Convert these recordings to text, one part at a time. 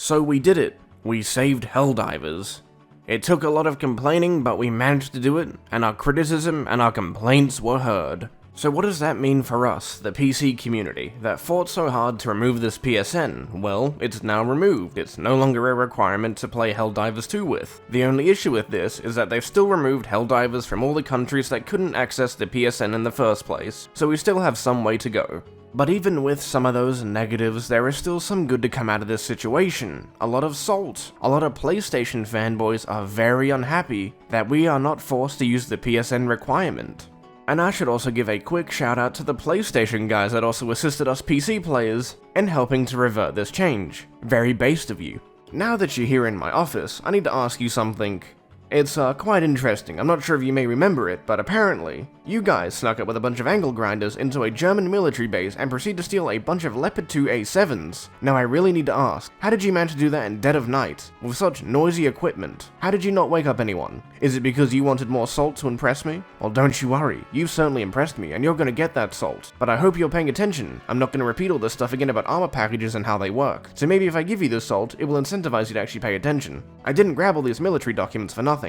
So we did it. We saved Helldivers. It took a lot of complaining, but we managed to do it, and our criticism and our complaints were heard. So what does that mean for us, the PC community, that fought so hard to remove this PSN? Well, it's now removed. It's no longer a requirement to play Helldivers 2 with. The only issue with this is that they've still removed Helldivers from all the countries that couldn't access the PSN in the first place, so we still have some way to go. But even with some of those negatives, there is still some good to come out of this situation. A lot of salt. A lot of PlayStation fanboys are very unhappy that we are not forced to use the PSN requirement. And I should also give a quick shout out to the PlayStation guys that also assisted us PC players in helping to revert this change. Very based of you. Now that you're here in my office, I need to ask you something. It's quite interesting. I'm not sure if you may remember it, but apparently, you guys snuck up with a bunch of angle grinders into a German military base and proceed to steal a bunch of Leopard 2 A7s. Now I really need to ask, how did you manage to do that in dead of night, with such noisy equipment? How did you not wake up anyone? Is it because you wanted more salt to impress me? Well, don't you worry, you've certainly impressed me, and you're gonna get that salt. But I hope you're paying attention. I'm not gonna repeat all this stuff again about armor packages and how they work, so maybe if I give you this salt, it will incentivize you to actually pay attention. I didn't grab all these military documents for nothing.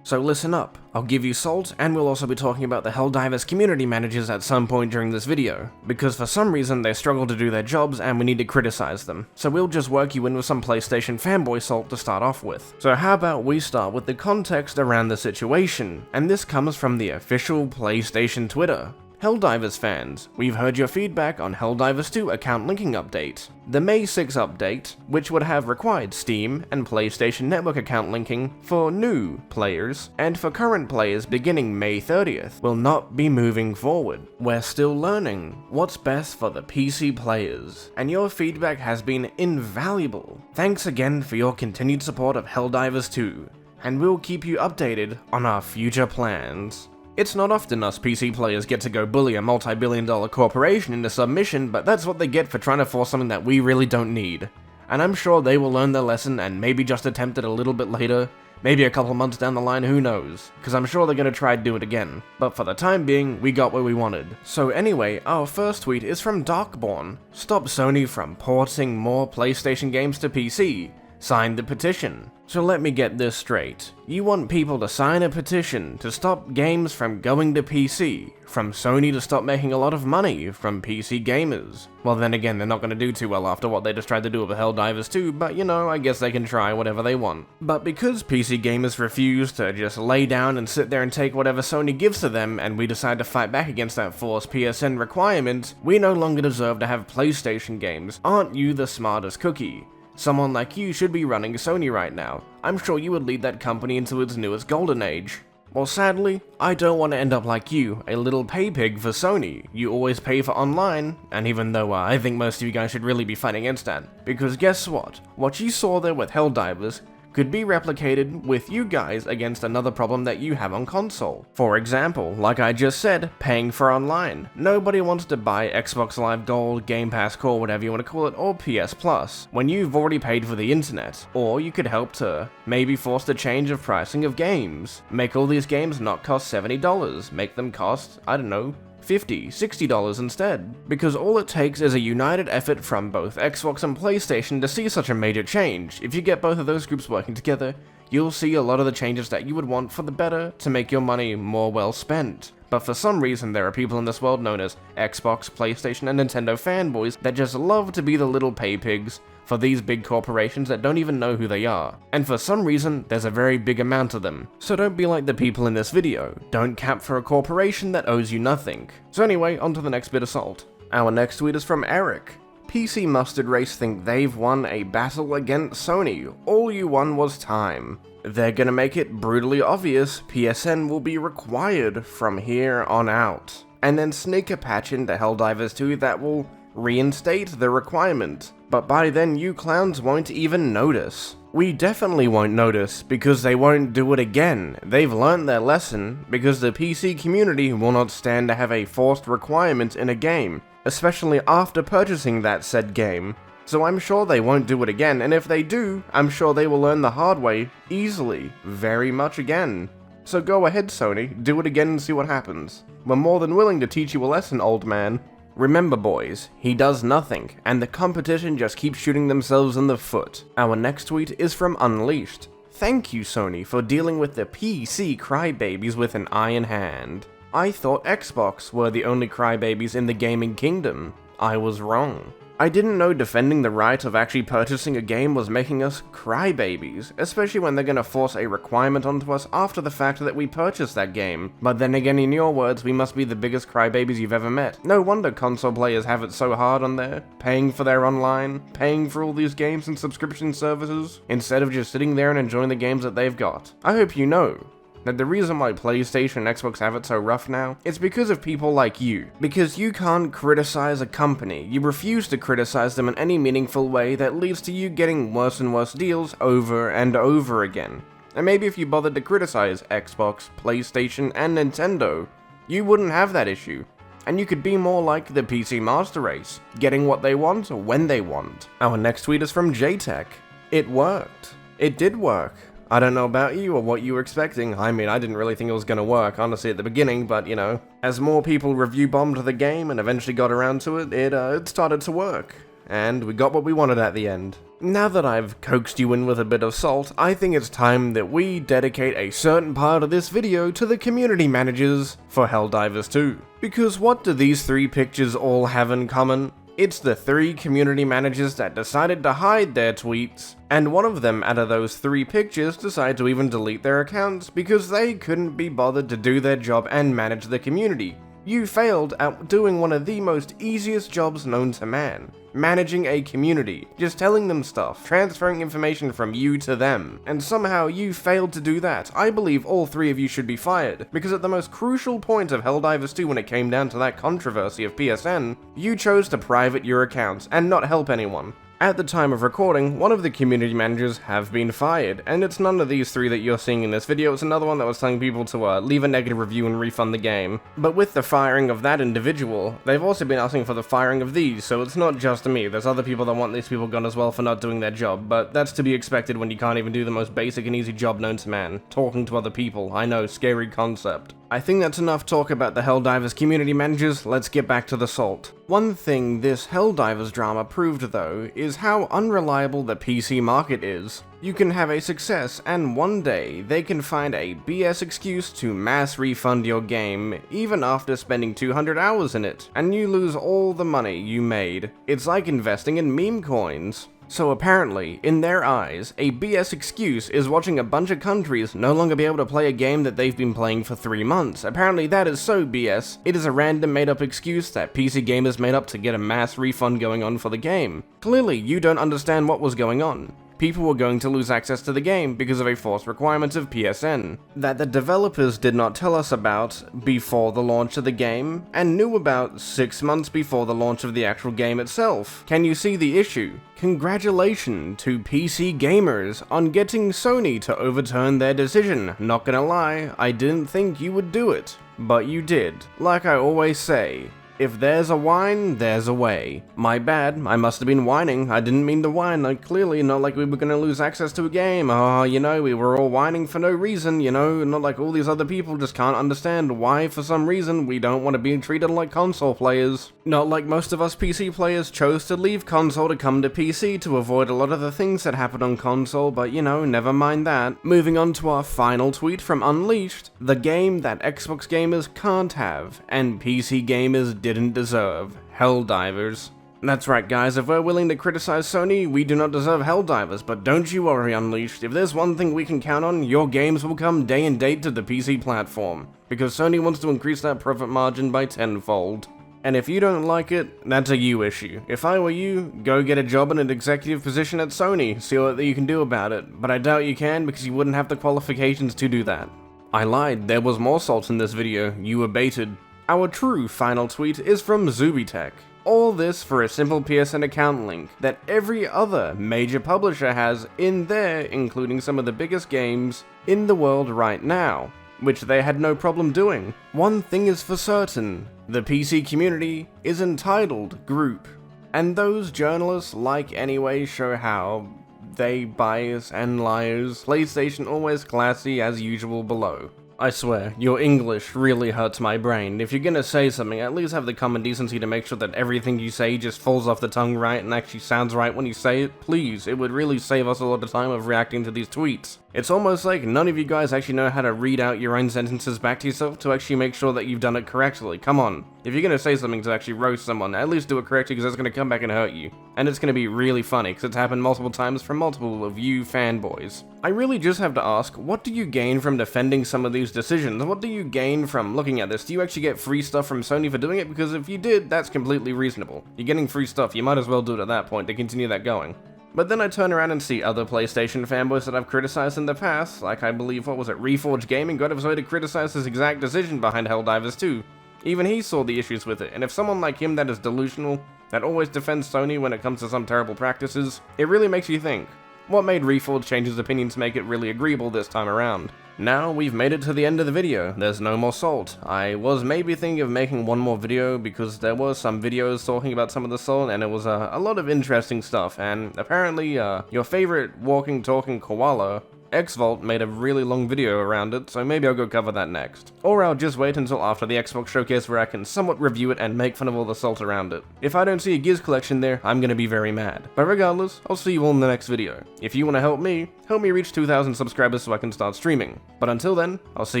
So listen up, I'll give you salt, and we'll also be talking about the Helldivers community managers at some point during this video, because for some reason they struggle to do their jobs and we need to criticize them. So we'll just work you in with some PlayStation fanboy salt to start off with. So how about we start with the context around the situation, and this comes from the official PlayStation Twitter. Helldivers fans, we've heard your feedback on Helldivers 2 account linking update. The May 6 update, which would have required Steam and PlayStation Network account linking for new players, and for current players beginning May 30th, will not be moving forward. We're still learning what's best for the PC players, and your feedback has been invaluable. Thanks again for your continued support of Helldivers 2, and we'll keep you updated on our future plans. It's not often us PC players get to go bully a multi-billion-dollar corporation into submission, but that's what they get for trying to force something that we really don't need. And I'm sure they will learn their lesson and maybe just attempt it a little bit later, maybe a couple months down the line, who knows, because I'm sure they're gonna try to do it again. But for the time being, we got what we wanted. So anyway, our first tweet is from Darkborn. Stop Sony from porting more PlayStation games to PC. Sign the petition. So let me get this straight. You want people to sign a petition to stop games from going to PC, from Sony to stop making a lot of money from PC gamers. Well then again, they're not going to do too well after what they just tried to do with Helldivers 2, but you know, I guess they can try whatever they want. But because PC gamers refuse to just lay down and sit there and take whatever Sony gives to them, and we decide to fight back against that forced PSN requirement, we no longer deserve to have PlayStation games. Aren't you the smartest cookie? Someone like you should be running Sony right now. I'm sure you would lead that company into its newest golden age. Well, sadly, I don't want to end up like you, a little pay pig for Sony. You always pay for online, and even though I think most of you guys should really be fighting against that. Because guess what? What you saw there with Helldivers could be replicated with you guys against another problem that you have on console. For example, like I just said, paying for online. Nobody wants to buy Xbox Live Gold, Game Pass Core, whatever you want to call it, or PS Plus, when you've already paid for the internet. Or you could help to maybe force the change of pricing of games. Make all these games not cost $70, make them cost, I don't know, $50, $60 instead, because all it takes is a united effort from both Xbox and PlayStation to see such a major change. If you get both of those groups working together, you'll see a lot of the changes that you would want for the better to make your money more well spent. But for some reason, there are people in this world known as Xbox, PlayStation, and Nintendo fanboys that just love to be the little pay pigs for these big corporations that don't even know who they are. And for some reason, there's a very big amount of them. So don't be like the people in this video. Don't cap for a corporation that owes you nothing. So anyway, on to the next bit of salt. Our next tweet is from Eric. PC Mustard Race think they've won a battle against Sony. All you won was time. They're gonna make it brutally obvious PSN will be required from here on out. And then sneak a patch into Helldivers 2 that will reinstate the requirement. But by then you clowns won't even notice. We definitely won't notice, because they won't do it again. They've learned their lesson, because the PC community will not stand to have a forced requirement in a game, especially after purchasing that said game. So I'm sure they won't do it again, and if they do, I'm sure they will learn the hard way, easily, very much again. So go ahead Sony, do it again and see what happens. We're more than willing to teach you a lesson, old man. Remember boys, he does nothing, and the competition just keeps shooting themselves in the foot. Our next tweet is from Unleashed. Thank you Sony for dealing with the PC crybabies with an iron hand. I thought Xbox were the only crybabies in the gaming kingdom. I was wrong. I didn't know defending the right of actually purchasing a game was making us crybabies, especially when they're gonna force a requirement onto us after the fact that we purchased that game. But then again, in your words, we must be the biggest crybabies you've ever met. No wonder console players have it so hard on there, paying for their online, paying for all these games and subscription services, instead of just sitting there and enjoying the games that they've got. I hope you know that the reason why PlayStation and Xbox have it so rough now is because of people like you. Because you can't criticize a company, you refuse to criticize them in any meaningful way that leads to you getting worse and worse deals over and over again. And maybe if you bothered to criticize Xbox, PlayStation, and Nintendo, you wouldn't have that issue. And you could be more like the PC Master Race, getting what they want when they want. Our next tweet is from JTech. It worked. It did work. I don't know about you or what you were expecting. I mean, I didn't really think it was gonna work, honestly, at the beginning, but, you know, as more people review-bombed the game and eventually got around to it, it started to work. And we got what we wanted at the end. Now that I've coaxed you in with a bit of salt, I think it's time that we dedicate a certain part of this video to the community managers for Helldivers 2. Because what do these three pictures all have in common? It's the three community managers that decided to hide their tweets, and one of them out of those three pictures decided to even delete their accounts because they couldn't be bothered to do their job and manage the community. You failed at doing one of the most easiest jobs known to man. Managing a community, just telling them stuff, transferring information from you to them, and somehow you failed to do that. I believe all three of you should be fired, because at the most crucial point of Helldivers 2 when it came down to that controversy of PSN, you chose to private your accounts and not help anyone. At the time of recording, one of the community managers have been fired, and it's none of these three that you're seeing in this video, it's another one that was telling people to leave a negative review and refund the game. But with the firing of that individual, they've also been asking for the firing of these, so it's not just me, there's other people that want these people gone as well for not doing their job, but that's to be expected when you can't even do the most basic and easy job known to man, talking to other people. I know, scary concept. I think that's enough talk about the Helldivers community managers, let's get back to the salt. One thing this Helldivers drama proved though, is how unreliable the PC market is. You can have a success, and one day, they can find a BS excuse to mass refund your game, even after spending 200 hours in it, and you lose all the money you made. It's like investing in meme coins. So apparently, in their eyes, a BS excuse is watching a bunch of countries no longer be able to play a game that they've been playing for 3 months. Apparently that is so BS, it is a random made-up excuse that PC gamers made up to get a mass refund going on for the game. Clearly, you don't understand what was going on. People were going to lose access to the game because of a forced requirement of PSN that the developers did not tell us about before the launch of the game, and knew about 6 months before the launch of the actual game itself. Can you see the issue? Congratulations to PC gamers on getting Sony to overturn their decision. Not gonna lie, I didn't think you would do it, but you did. Like I always say, if there's a whine, there's a way. My bad, I must have been whining. I didn't mean to whine, like clearly, not like we were gonna lose access to a game. Oh, you know, we were all whining for no reason, you know, not like all these other people just can't understand why for some reason we don't want to be treated like console players. Not like most of us PC players chose to leave console to come to PC to avoid a lot of the things that happen on console, but you know, never mind that. Moving on to our final tweet from Unleashed, the game that Xbox gamers can't have, and PC gamers didn't deserve, Helldivers. That's right guys, if we're willing to criticize Sony, we do not deserve Helldivers, but don't you worry Unleashed, if there's one thing we can count on, your games will come day and date to the PC platform, because Sony wants to increase that profit margin by tenfold. And if you don't like it, that's a you issue. If I were you, go get a job in an executive position at Sony, see what you can do about it, but I doubt you can because you wouldn't have the qualifications to do that. I lied, there was more salt in this video, you were baited. Our true final tweet is from Zubitech. All this for a simple PSN account link that every other major publisher has in there, including some of the biggest games in the world right now, which they had no problem doing. One thing is for certain, the PC community is entitled group, and those journalists like anyway show how they bias and liars. PlayStation always classy as usual below. I swear, your English really hurts my brain. If you're gonna say something, at least have the common decency to make sure that everything you say just falls off the tongue right and actually sounds right when you say it. Please, it would really save us a lot of time of reacting to these tweets. It's almost like none of you guys actually know how to read out your own sentences back to yourself to actually make sure that you've done it correctly. Come on. If you're gonna say something to actually roast someone, at least do it correctly because it's gonna come back and hurt you. And it's gonna be really funny because it's happened multiple times from multiple of you fanboys. I really just have to ask, what do you gain from defending some of these decisions? What do you gain from looking at this? Do you actually get free stuff from Sony for doing it? Because if you did, that's completely reasonable. You're getting free stuff, you might as well do it at that point to continue that going. But then I turn around and see other PlayStation fanboys that I've criticized in the past, like I believe, what was it, Reforged Gaming got his way to criticize this exact decision behind Helldivers 2. Even he saw the issues with it, and if someone like him that is delusional, that always defends Sony when it comes to some terrible practices, it really makes you think. What made Reforged change his opinion to make it really agreeable this time around? Now, we've made it to the end of the video, there's no more salt. I was maybe thinking of making one more video because there were some videos talking about some of the salt and it was a lot of interesting stuff, and apparently your favorite walking talking koala, Xvault, made a really long video around it, so maybe I'll go cover that next. Or I'll just wait until after the Xbox showcase where I can somewhat review it and make fun of all the salt around it. If I don't see a Gears collection there, I'm gonna be very mad. But regardless, I'll see you all in the next video. If you wanna help me reach 2,000 subscribers so I can start streaming. But until then, I'll see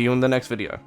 you in the next video.